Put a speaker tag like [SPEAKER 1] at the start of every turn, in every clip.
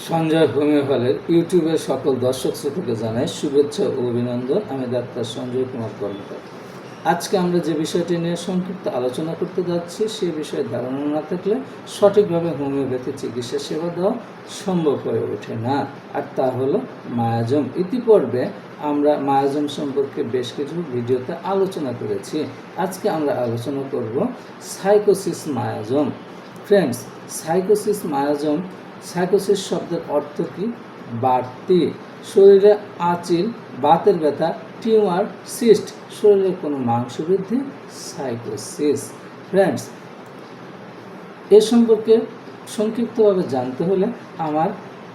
[SPEAKER 1] Sanjay homeo হলের ইউটিউবের সকল দর্শক শ্রোতাকে জানাই শুভেচ্ছা ও অভিনন্দন। আমি ডাক্তার সঞ্জয় কুমার কর্মকার। আজকে আমরা যে বিষয়টি নিয়ে সংক্ষিপ্ত আলোচনা করতে যাচ্ছি সেই বিষয়ে ধারণা না থাকলে সঠিকভাবে হোমিওপ্যাথি চিকিৎসা সেবা দেওয়া সম্ভব হয়ে ওঠে না, আর তা হলো মায়াজম। ইতিপূর্বে আমরা মায়াজম সম্পর্কে বেশ কিছু ভিডিওতে আলোচনা করেছি। আজকে আমরা আলোচনা করব সাইকোসিস মায়াজম। ফ্রেন্ডস, সাইকোসিস মায়াজম, সাইকোসিস শব্দের অর্থ কি? বাড়তি, শরীরে আঁচিল, বাতের ব্যথা, টিউমার, সিস্ট, শরীরে কোনো মাংস বৃদ্ধি, সাইকোসিস। ফ্রেন্ডস, এ সম্পর্কে সংক্ষিপ্তভাবে জানতে হলে আমার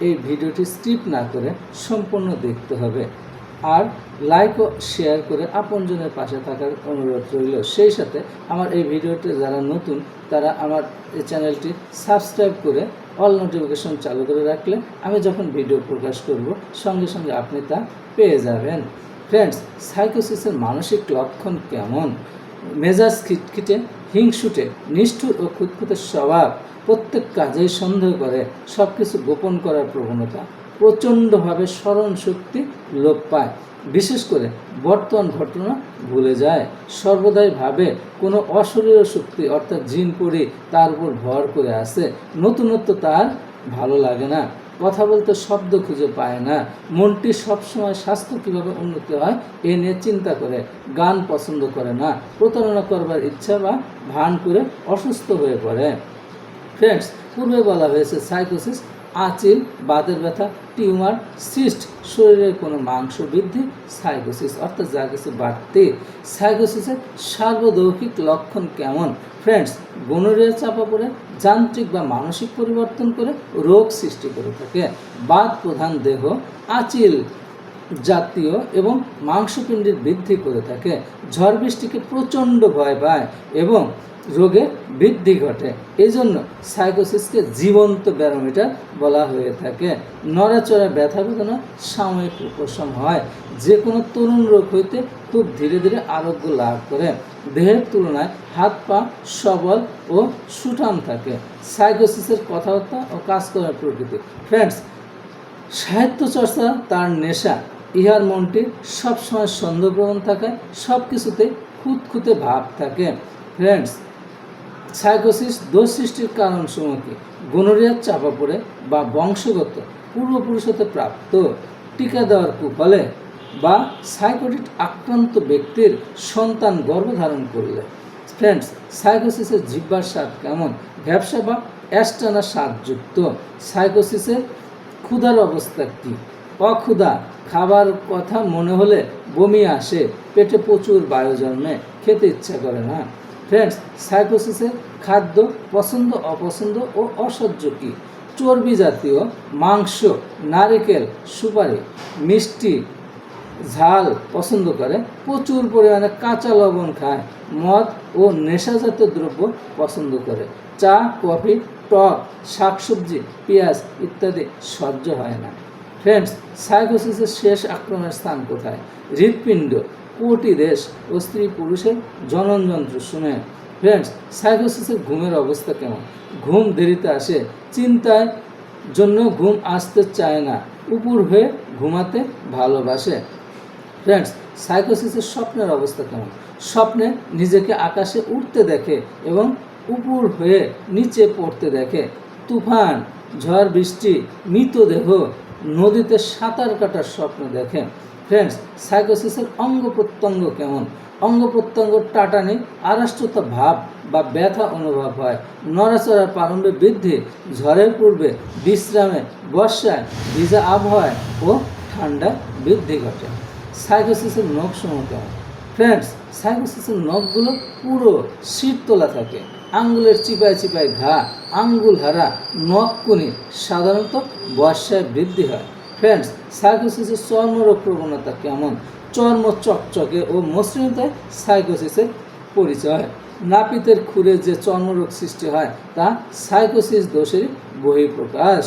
[SPEAKER 1] এই ভিডিওটি স্কিপ না করে সম্পূর্ণ দেখতে হবে, আর লাইক ও শেয়ার করে আপনজনের পাশে থাকার অনুরোধ রইল। সেই সাথে আমার এই ভিডিওটি যারা নতুন তারা আমার এই চ্যানেলটি সাবস্ক্রাইব করে অল নোটিফিকেশন চালু করে রাখলে আমি যখন ভিডিও প্রকাশ করব সঙ্গে সঙ্গে আপনি তা পেয়ে যাবেন। ফ্রেন্ডস, সাইকোসিসের মানসিক লক্ষণ কেমন? মেজাজ খিটখিটে, হিংসুটে, নিষ্ঠুর ও খুঁতখুঁতে স্বভাব, প্রত্যেক কাজেই সন্দেহ করে, সব কিছু গোপন করার প্রবণতা, প্রচণ্ডভাবে স্মরণ শক্তি লোপ পায়, বিশেষ করে বর্তমান ঘটনা ভুলে যায়, সর্বদাই ভাবে কোনো অশরীর শক্তি অর্থাৎ জিন পড়ি তার উপর ভর করে আসে, নতুনত্ব তার ভালো লাগে না, কথা বলতে শব্দ খুঁজে পায় না, মনটি সবসময় স্বাস্থ্য কীভাবে উন্নতি হয় এ নিয়ে চিন্তা করে, গান পছন্দ করে না, প্রতারণা করবার ইচ্ছা বা ভান করে অসুস্থ হয়ে পড়ে। ফ্রেন্ডস, পূর্বে বলা হয়েছে সাইকোসিস আঁচিল, বাতের ব্যথা, টিউমার, সিস্ট, শরীরের কোনো মাংস বৃদ্ধি, সাইকোসিস অর্থাৎ যা কিছু বাড়তি। সাইকোসিসের সার্বদৌহিক লক্ষণ কেমন? ফ্রেন্ডস, গনোরিয়া চাপা পড়ে যান্ত্রিক বা মানসিক পরিবর্তন করে রোগ সৃষ্টি করে থাকে। বাত প্রধান দেহ আঁচিল জাতীয় এবং মাংসপিণ্ডের বৃদ্ধি করে থাকে, ঝড় বৃষ্টিকে প্রচণ্ড ভয় পায় এবং রোগে বৃদ্ধি ঘটে। এই জন্য সাইকোসিসকে জীবন্ত ব্যারোমিটার বলা হয়ে থাকে। নড়াচড়া ব্যথা বেদনা সাময়িক উপশম হয়, যে কোনো তরুণ রোগ হইতে খুব ধীরে ধীরে আরোগ্য লাভ করে, দেহের তুলনায় হাত পা সবল ও সুঠাম থাকে। সাইকোসিসের কথাবার্তা ও কাজ করার প্রকৃতি। ফ্রেন্ডস, সাহিত্য চর্চা তার নেশা, ইহার মনটি সবসময় সন্দেহপ্রবণ থাকায় সব কিছুতে খুঁতখুঁতে ভাব থাকে। ফ্রেন্ডস, সাইকোসিস দোষ সৃষ্টির কারণসমূহ কি? গনোরিয়ার চাপা পড়ে বা বংশগত পূর্বপুরুষ হতে প্রাপ্ত, টিকা দেওয়ার কুফলে বা সাইকোটিক আক্রান্ত ব্যক্তির সন্তান গর্ভধারণ করলে। ফ্রেন্ডস, সাইকোসিসের জিহ্বার স্বাদ কেমন? ভ্যাপসা বা অ্যাস্টানা স্বাদযুক্ত। সাইকোসিসের ক্ষুধার অবস্থা কী? অক্ষুধা, খাবার কথা মনে হলে বমি আসে, পেটে প্রচুর বায়ু জন্মে, খেতে ইচ্ছা করে না। ফ্রেন্ডস, সাইকোসিসের খাদ্য পছন্দ অপছন্দ ও অসহ্য কী? চর্বি জাতীয়, মাংস, নারিকেল, সুপারি, মিষ্টি, ঝাল পছন্দ করে, প্রচুর পরিমাণে কাঁচা লবণ খায়, মদ ও নেশাজাতীয় দ্রব্য পছন্দ করে, চা, কফি, টক, শাকসবজি, পেঁয়াজ ইত্যাদি সহ্য হয় না। ফ্রেন্ডস, সাইকোসিসের শেষ আক্রমণের স্থান কোথায়? হৃৎপিণ্ড, কোটি দেশ ও স্ত্রী পুরুষের জননযন্ত্র শুনে। ফ্রেন্ডস, সাইকোসিসের ঘুমের অবস্থা কেমন? ঘুম দেরিতে আসে, চিন্তায় জন্য ঘুম আসতে চায় না, উপুর হয়ে ঘুমাতে ভালোবাসে। ফ্রেন্ডস, সাইকোসিসের স্বপ্নের অবস্থা কেমন? স্বপ্নে নিজেকে আকাশে উঠতে দেখে এবং উপুর হয়ে নিচে পড়তে দেখে, তুফান, ঝড় বৃষ্টি, মৃতদেহ, নদীতে সাঁতার কাটার স্বপ্ন দেখে। ফ্রেন্ডস, সাইকোসিসের অঙ্গ প্রত্যঙ্গ কেমন? অঙ্গ প্রত্যঙ্গ টাটানি, আড়ষ্টতা ভাব বা ব্যথা অনুভব হয়, নড়াচড়ার প্রারম্ভে বৃদ্ধি, ঝড়ের পূর্বে বিশ্রামে, বর্ষায়, ভিজা আবহাওয়ায় ও ঠান্ডা বৃদ্ধি ঘটে। সাইকোসিসের নখসমূহ কেমন? ফ্রেন্ডস, সাইকোসিসের নখগুলো পুরো শীত তোলা থাকে, আঙ্গুলের চিপায় চিপায় ঘা, আঙ্গুল হারা, নখকুনি সাধারণত বর্ষায় বৃদ্ধি হয়। ফ্রেন্ডস, সাইকোসিসের চর্মরোগ প্রবণতা কেমন? চর্ম চকচকে ও মসৃণতায় সাইকোসিসের পরিচয়। নাপিতের খুরে যে চর্মরোগ সৃষ্টি হয় তা সাইকোসিস দোষের বহিঃপ্রকাশ।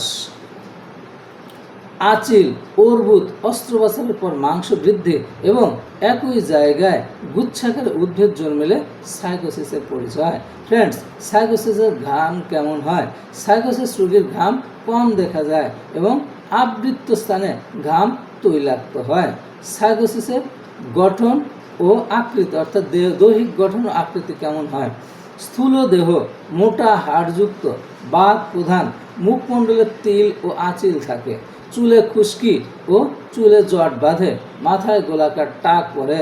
[SPEAKER 1] আঁচিল, অর্বুদ, অস্ত্রোপচারের পর মাংস বৃদ্ধি এবং একই জায়গায় গুচ্ছাকারে উদ্ভিদ জন্মেলে সাইকোসিসের পরিচয়। ফ্রেন্ডস, সাইকোসিসের ঘাম কেমন হয়? সাইকোসিস রোগীর ঘাম কম দেখা যায় এবং আবৃত স্থানে ঘাম তৈলাক্ত হয়। সাইকোসিসের গঠন ও আকৃতি অর্থাৎ দৈহিক গঠন ও আকৃতি কেমন হয়? স্থূল দেহ, মোটা হাড়যুক্ত, বাত প্রধান, মুখমণ্ডলে তিল ও আঁচিল থাকে, চুলে খুশকি ও চুলে জট বাঁধে, মাথায় গোলাকার টাক পড়ে।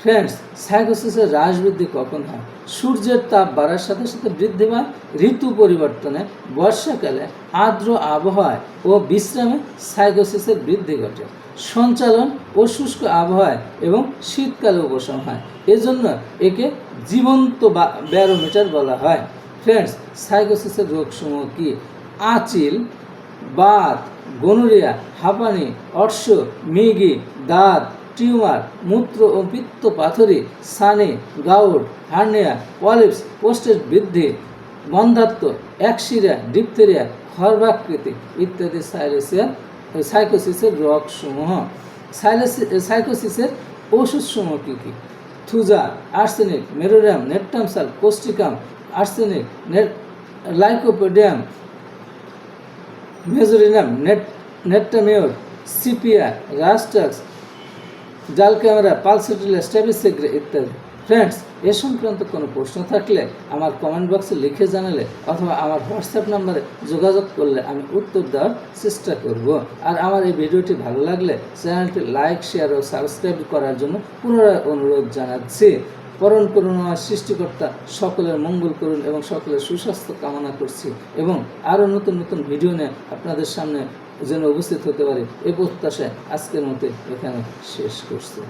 [SPEAKER 1] ফ্রেন্ডস, সাইকোসিসের হ্রাস বৃদ্ধি কখন হয়? সূর্যের তাপ বাড়ার সাথে সাথে বৃদ্ধি পায়, ঋতু পরিবর্তনে, বর্ষাকালে, আর্দ্র আবহাওয়ায় ও বিশ্রামে সাইকোসিসের বৃদ্ধি ঘটে। সঞ্চালন ও শুষ্ক আবহাওয়ায় এবং শীতকালে উপশম হয়, এজন্য একে জীবন্ত ব্যারোমিটার বলা হয়। ফ্রেন্ডস, সাইকোসিসের রোগসমূহ কি? আঁচিল, বাত, গনোরিয়া, হাঁপানি, অর্শ, মৃগী, দাঁত, টিউমার, মূত্র ও পিত্ত পাথরি, সানি, গাউট, হার্নিয়া, পলিপস, পোস্টের বৃদ্ধি, বন্ধ্যাত্ব, একশিরা, ডিপথেরিয়া, খর্বাকৃতি ইত্যাদি সাইকোসিসের রোগসমূহ। সাইকোসিসের ওষুধসমূহ কী কী? থুজা, আর্সেনিক, মেরোডিয়াম, natrum sulph, causticum, arsenic, lycopodium, medorrhinum, natrum mur, sepia, rhus tox, dulcamara, pulsatilla, staphysagria ইত্যাদি। ফ্রেন্ডস, এ সংক্রান্ত কোনো প্রশ্ন থাকলে আমার কমেন্ট বক্সে লিখে জানালে অথবা আমার হোয়াটসঅ্যাপ নাম্বারে যোগাযোগ করলে আমি উত্তর দেওয়ার চেষ্টা করব। আর আমার এই ভিডিওটি ভালো লাগলে চ্যানেলটি লাইক, শেয়ার ও সাবস্ক্রাইব করার জন্য পুনরায় অনুরোধ জানাচ্ছি। পরম করুণাময় সৃষ্টিকর্তা সকলের মঙ্গল করুন এবং সকলের সুস্বাস্থ্য কামনা করছি এবং আরও নতুন নতুন ভিডিও নিয়ে আপনাদের সামনে যেন উপস্থিত হতে পারি এ প্রত্যাশায় আজকের মতো এখানে শেষ করছি।